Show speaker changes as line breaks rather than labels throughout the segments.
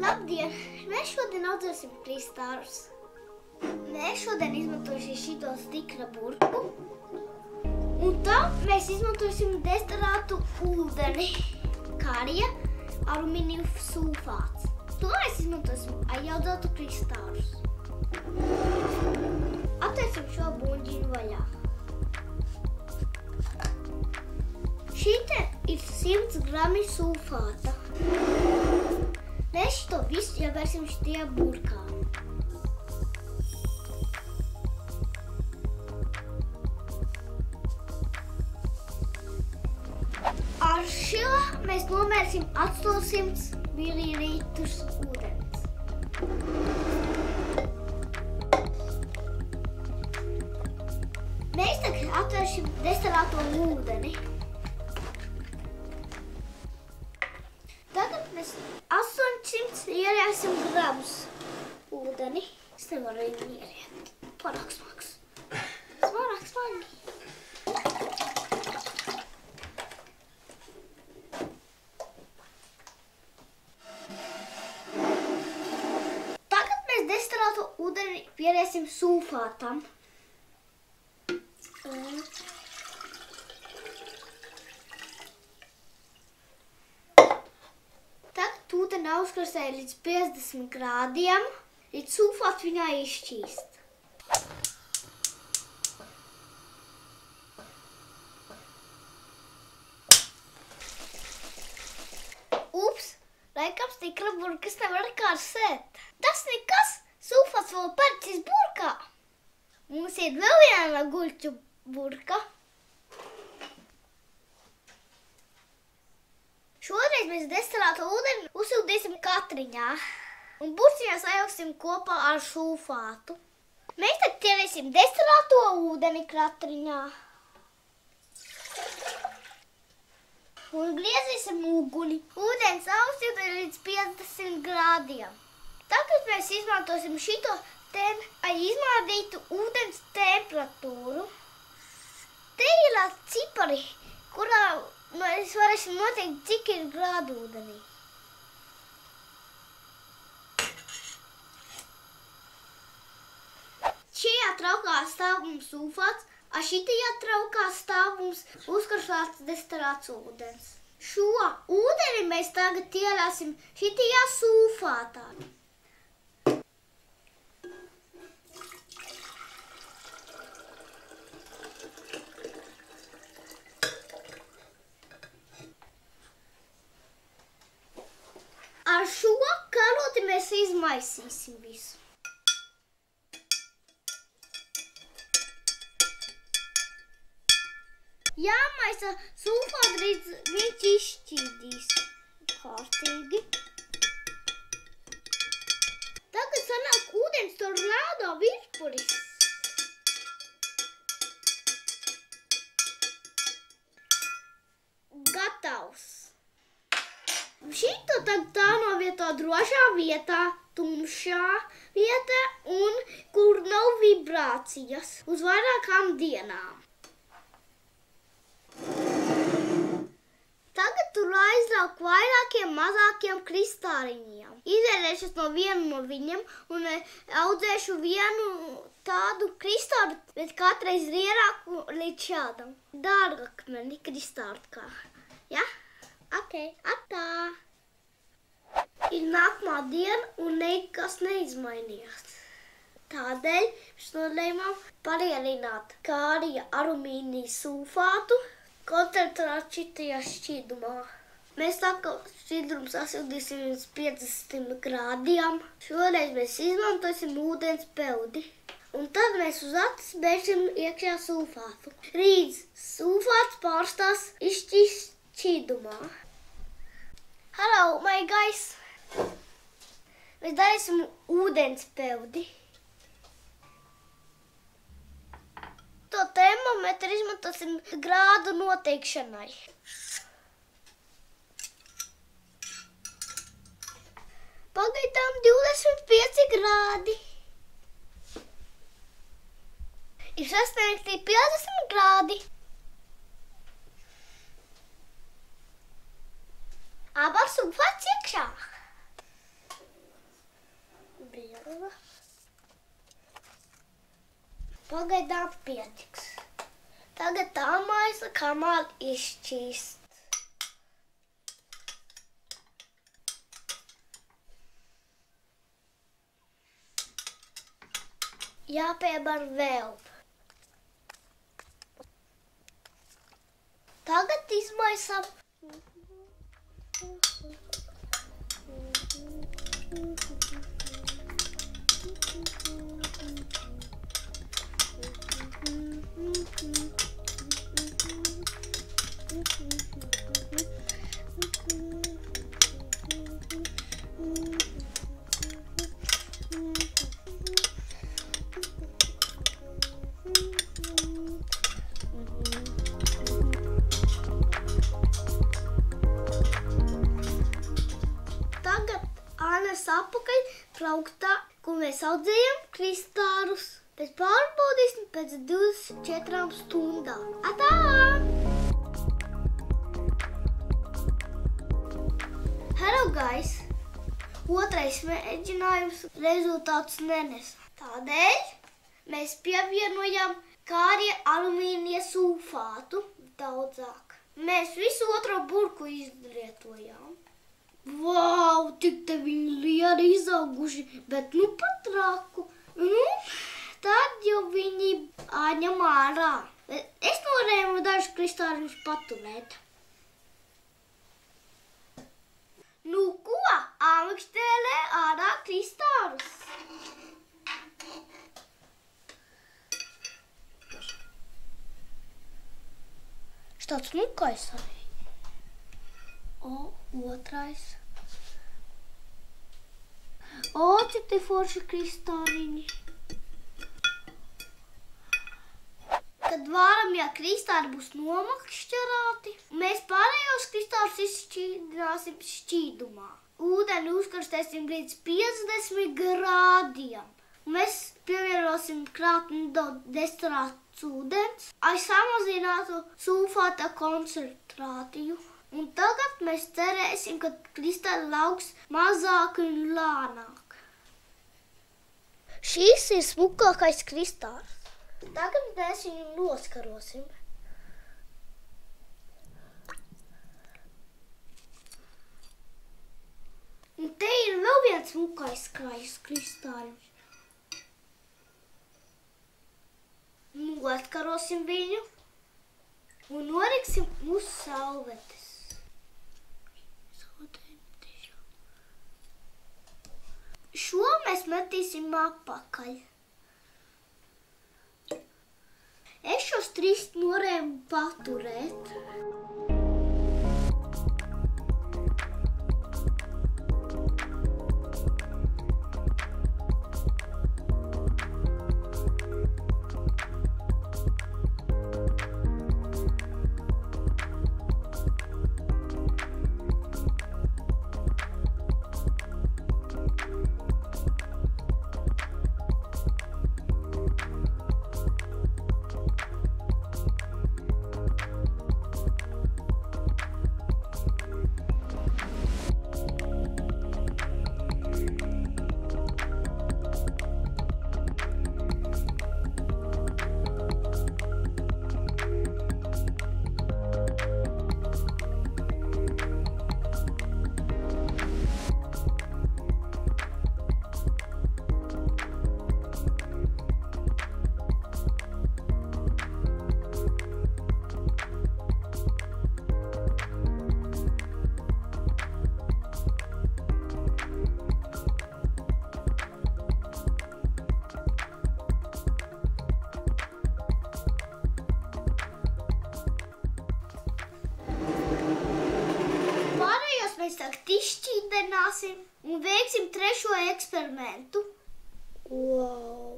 Labdien! Mēs šodien audzēsim kristārus. Mēs šodien izmantosim šito stikla burku. Un tā mēs izmantosim destilētu ūdeni, karija alumīnija sulfāts. To mēs izmantosim, lai audzētu kristārus. Atvērsim šo buļģinu vaļā. Šite ir 100 grami sulfāta. Mēs to visu ievērsim šitajā burkā. Ar šo mēs nomērsim 800 mililitrus ūdens. Mēs tagad atvērsim destilēto ūdeni. Tagad mēs 800 ierēsim gramus ūdeni. Es nevaru viņu ieriet. Pārāk smags. Pārāk smagi. Tagad mēs destilēto ūdeni pierēsim sulfātam. Ūdeni augstkrasē līdz 50 grādiem, līdz sulfāts viņā izšķīst. Ups, laikam stikla burkas nevar karsēt. Tas nekas, sulfāts vēl pērcis burkā. Mums ir vēl viena guļķu burka. Šoreiz mēs destilēto ūdeni uzsildīsim katriņā un burciņā sajauksim kopā ar sulfātu. Mēs tad ķerēsim destilēto ūdeni katriņā un griezīsim uguni. Ūdens augstībā līdz 50 grādiem. Tagad mēs izmantosim šito lai izmērītu ūdens temperatūru. Te ir cipari, kurā mēs varēsim noteikt, cik ir grādu ūdenī. Šajā traukā stāv mums sulfāts, a šitajā traukā stāv mums uzkarsēts destilēts ūdens. Šo ūdeni mēs tagad ielēsim šitajā sulfātā. Ar šo karoti mēs izmaisīsim visu. Jāmaisa sulfāts līdz viņš izšķīdīs kārtīgi. Tagad sanāk ūdens tornado virpulis. Gatavs. Šito tagad tā novieto drošā vietā, tumšā vietā un kur nav vibrācijas uz vairākām dienām. Tagad tur aizrauk vairākiem mazākiem kristāliņiem. Izvēlēšos no vienu no viņiem un audzēšu vienu tādu kristālu, bet katreiz rierāku līdz šādam. Dārgakmeni kristālu kā. Ja? Ok, atā! Ir nākamā diena un nekas neizmainījās. Tādēļ mēs nolēmām palielināt karija alumīnija sulfātu koncentrēt šitajā šķīdumā. Mēs tā kā šķīdumu sasildīsim līdz 50 grādiem. Šoreiz mēs izmantosim ūdens peldi. Un tad mēs uz acis bēgsim iekšā sulfātu. Rīdz sulfāts pārstās izšķīst šķīdumā. Hello, my guys! Mēs darīsim ūdens peldi. To termometru izmantosim grādu noteikšanai. Pagaidām 25 grādi. Ir sasniegti 50 grādi. sūfāts iekšā. Briela. Pagaidām pietiks. Tagad tā maisa kamēr izšķīst. Jāpiebar vēl. Tagad izmaisam. Apakaļ plauktā, ko mēs audzējam kristārus. Pēc pārbaudīsim pēc 24 stundām. Atā! Hello guys! Otrais mēģinājums rezultātus nenes. Tādēļ mēs pievienojam kārie alumīnija sulfātu daudzāk. Mēs visu otro burku izlietojām. Vau, tik te viņi lieri izauguši, bet nu pat traku. Tad jau viņi ņem ārā. Es norēmu dažus kristārus paturēt. Nu ko, āmekštēlē ārā kristārus. Štāds nukais arī. Otrais. Cik te forši kristāriņi. Kad vāramie kristāri būs nomakšķerāti, mēs pārējos kristārus izšķīdināsim šķīdumā. Ūdeni uzkarstēsim līdz 50 grādiem. Mēs pievienosim krāt nedaudz destilēts ūdens, lai samazinātu sulfāta koncentrāciju. Un tagad mēs cerēsim, ka kristāli augs mazāk un lēnāk. Šis ir smukākais kristāls. Tagad mēs viņu noskarosim. Un te ir vēl viens smukais kristāls. Noskarosim viņu un noriksim uz salvetes. Šo mēs metīsim apakaļ. Es šos 3 norēmu paturēt. Mēs tagad izšķīdināsim un veiksim 3. eksperimentu. Wow!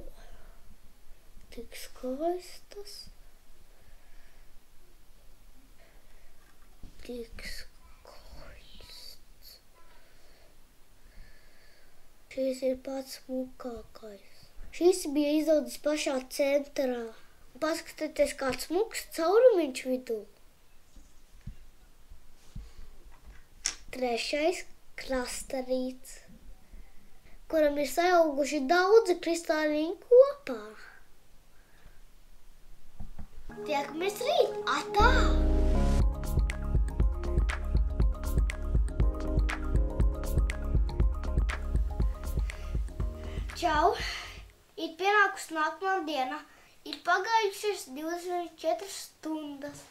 Tik skaistas. Tik skaists. Šis ir pats smukākais. Šis bija izaudzis pašā centrā. Paskatieties, kāds smuks caurumiņš vidū. Trešais krastarīts, kuram ir saauguši daudzi kristāliņi kopā. Tiekamies rīt! Atā! Čau! Ir pienākusi nākamā diena. Ir pagājušas 24 stundas.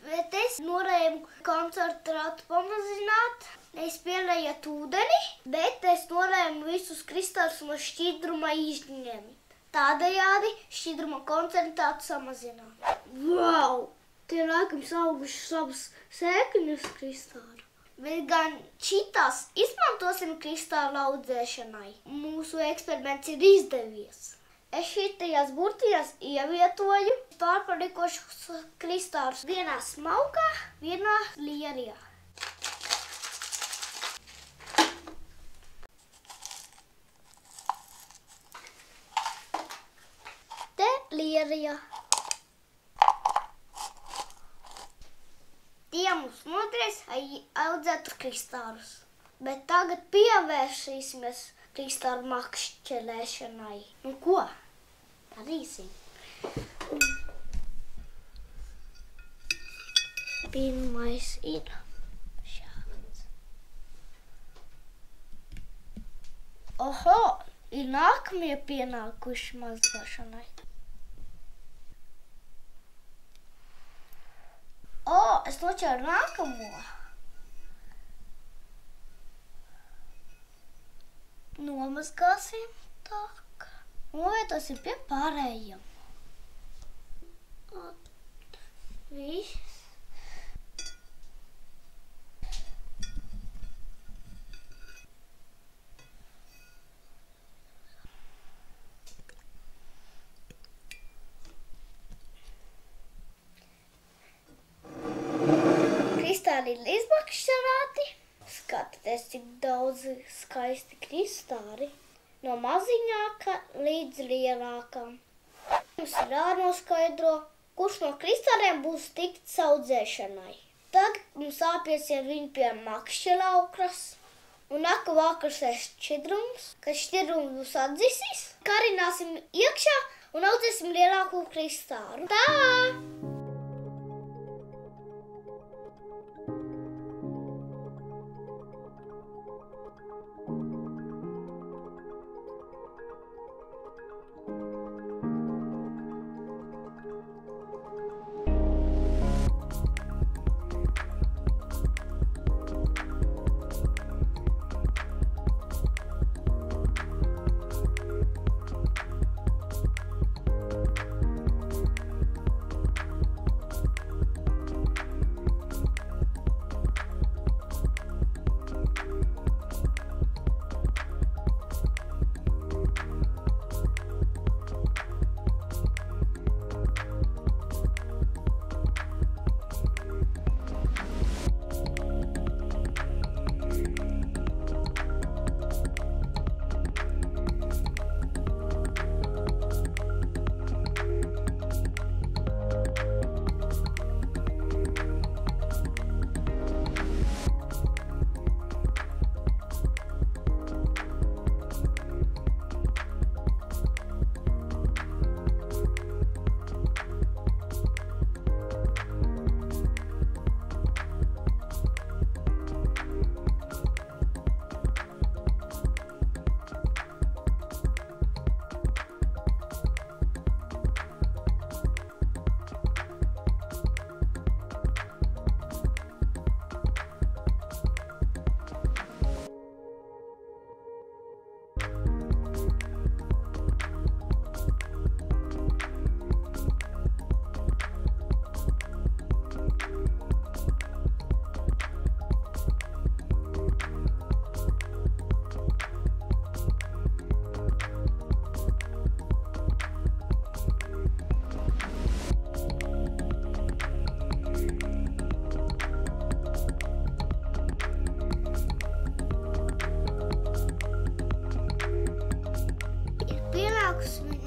Bet es norēmu koncentrātu pamazināt. Es pielējot ūdeni, bet es norēmu visus kristālus no šķidruma izņemt. Tādējādi šķidruma koncentrātu samazināt. Wow! Tie laikam sauguši savas sēkļus kristālu. Bet gan šitās izmantosim kristālu audzēšanai. Mūsu eksperiments ir izdevies. Es šitajās burtījās ievietoju pārpalikošus kristālus vienā smaukā, vienā lierijā. Te lierijā. Tie mums noderēs audzēt kristālus. Bet tagad pievērsīsimies kristālu makšķerēšanai. Nu ko? Darīsim. Pirmais ir šāds. Oho! Ir nākamie pienākuši mazgāšanai. Es noķēru nākamo. Nomazgāsim tak. Novietosim pie pārējiem. Viss. Kristāli ir izmakšķerāti. Skatieties, cik daudz skaisti kristāli. No maziņāka līdz lielākam. Mums ir jānoskaidro, kurš no kristāriem būs tikts audzēšanai. Tagad mums jāpiesien viņu pie makšķeraukras. Un nāka vākarsēs šķidrums. Kad šķidrums būs atdzisīs, karināsim iekšā un audzēsim lielāku kristālu. Tā!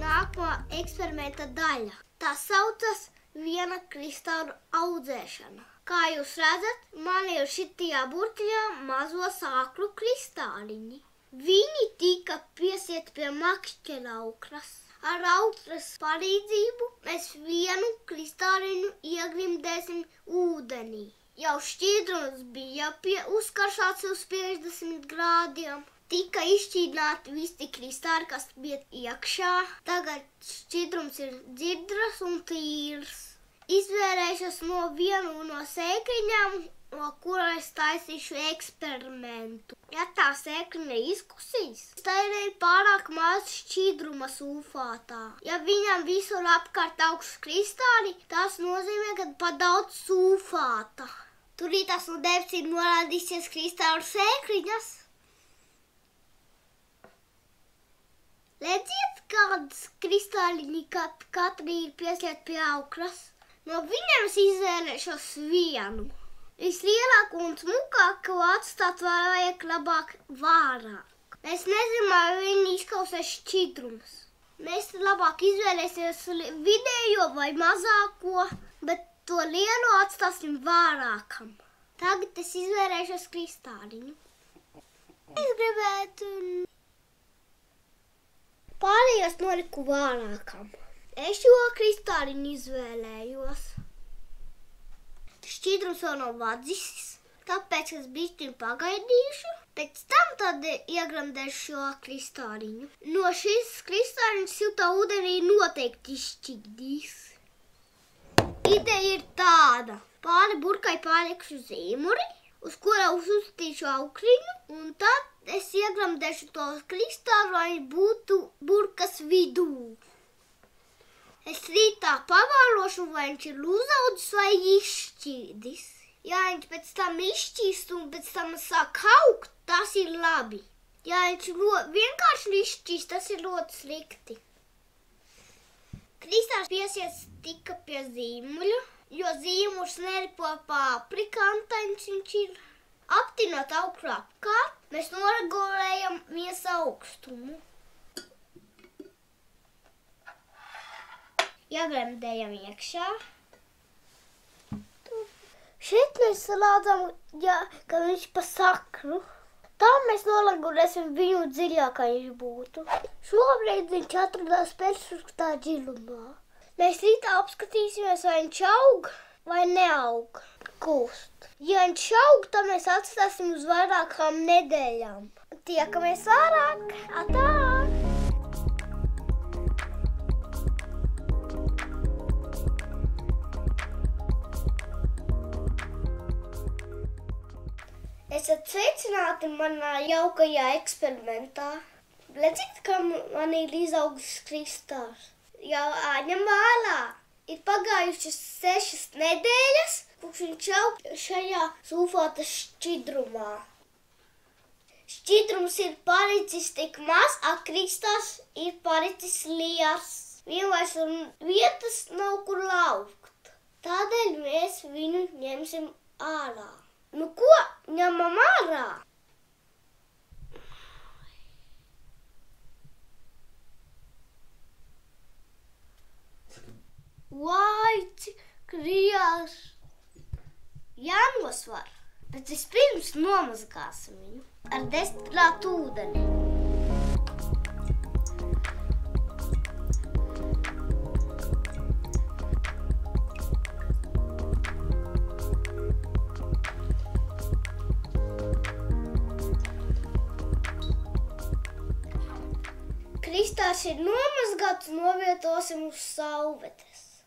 Nākamā eksperimenta daļa. Tā saucas viena kristāla audzēšana. Kā jūs redzat, man ir šitajā burtiņā mazo sāklu kristāliņi. Viņi tika piesieti pie makšķeraukras. Ar aukras palīdzību mēs vienu kristāliņu iegrimdēsim ūdenī. Jau šķidrums bija uzkaršāts uz 50 grādiem. Tika izšķīdināti visi kristāli, kas bija iekšā. Tagad šķidrums ir dzirdras un tīrs. Izvērēšos no vienu no sēkliņām, no kuras taisīšu eksperimentu. Ja tā sēkliņa izkusīs, tā ir pārāk maz šķidruma sulfātā. Ja viņam visur apkārt augsts kristāli, tas nozīmē, ka pa daudz sulfāta. Turītās no debesīm norādīsies kristālu sēkliņas. Redziet, kādas kristāliņi katri ir piesiet pie aukras. No viņiem es izvēlēšos vienu. Vislielāko un smukāko atstāt vajag labāk vārāk. Mēs nezinām, vai viņi izkausēs šķidrumus. Mēs labāk izvēlēsimies vidējo vai mazāko, bet to lielo atstāsim vārākam. Tagad es izvēlēšos kristāliņu. Es gribētu pārējos noliku vārākam. Es šo kristāliņu izvēlējos. Šķidrums vēl nav vadzis, tāpēc es bišķiņu pagaidīšu. Pēc tam tad iegramdēšu šo kristāliņu. No šīs kristāliņas siltā ūdenī noteikti izšķidīs. Ideja ir tāda. Pāri burkai pārlikšu zīmuri, uz kura uzstīšu aukriņu, un tad es iegramdēšu to kristālu, lai būtu burkas vidū. Es rītā pavēlošu, vai viņš ir uzaudzis vai izšķīdis. Ja viņš pēc tam izšķīst un pēc tam sāk augt, tas ir labi. Ja viņš vienkārši izšķīst, tas ir ļoti slikti. Kristāls piesiets tika pie zīmuļa, jo zīmuls neripo paprikantains viņš ir. Aptinot augstu apkārt, mēs noregulējam viens augstumu. Iegremdējam iekšā. Šeit mēs salādzam, ka viņš pa sakru. Tā mēs noregulēsim viņu dziļāk, kā viņš būtu. Šobrīd viņš atradās pēcšķirtā dziļumā. Mēs rītā apskatīsimies, vai viņš aug vai neaug. Kūst. Ja viņš aug, tad mēs atstāsim uz vairākām nedēļām. Tiekamies ārāk. Atā! Esat sveicināti manā jaukajā eksperimentā. Redzat, kā man ir izaugs kristāls? Jau ņem vērā. Ir pagājušas 6 nedēļas, kopš viņš aug šajā sulfāta šķidrumā. Šķidrums ir palicis tik maz, a kristāls ir palicis liels. Vienlaiks vietas nav kur laukt. Tādēļ mēs viņu ņemsim ārā. Nu ko? Ņemam ārā! Vai, cik riels! Jānosvar, bet vispirms nomazgāsim viņu ar destilētu ūdeni. Kristāls ir nomazgāts un novietosim uz saulvetes.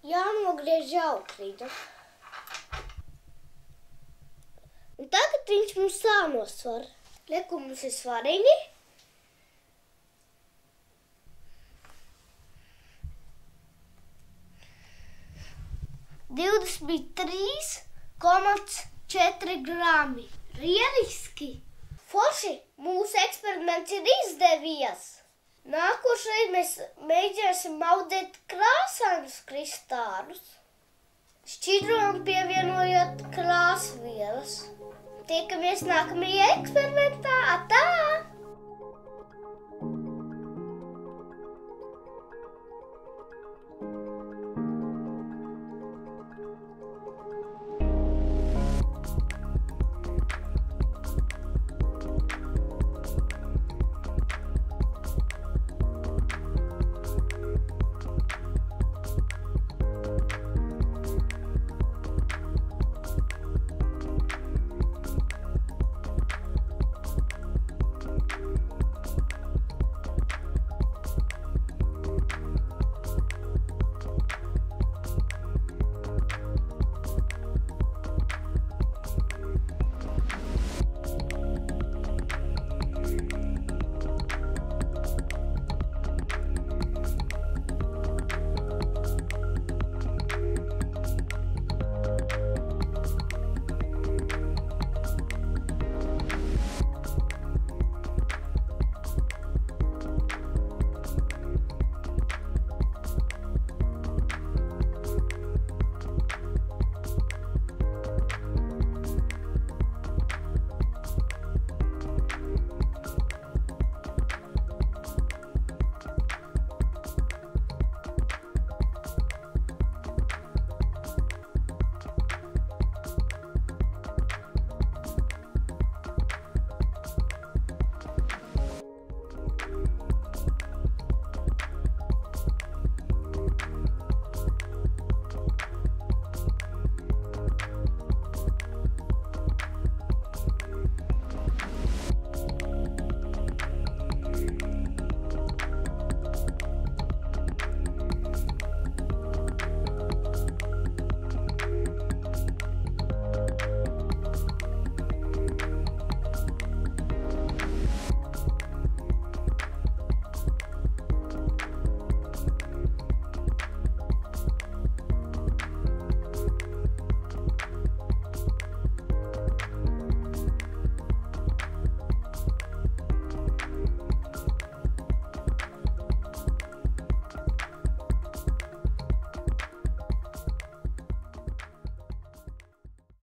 Jānogriež aukriņu. Un tagad viņš mums jānosvar. Liek, mums ir svariņi. $23,4 grami. Lieliski! Forši, mūsu eksperiments ir izdevies. Nākošais mēs mēģināsim audēt krāsainus kristālus. Šķidrumam pievienojot krāsvielas. Tiekamies nākamajā eksperimentā. Atā!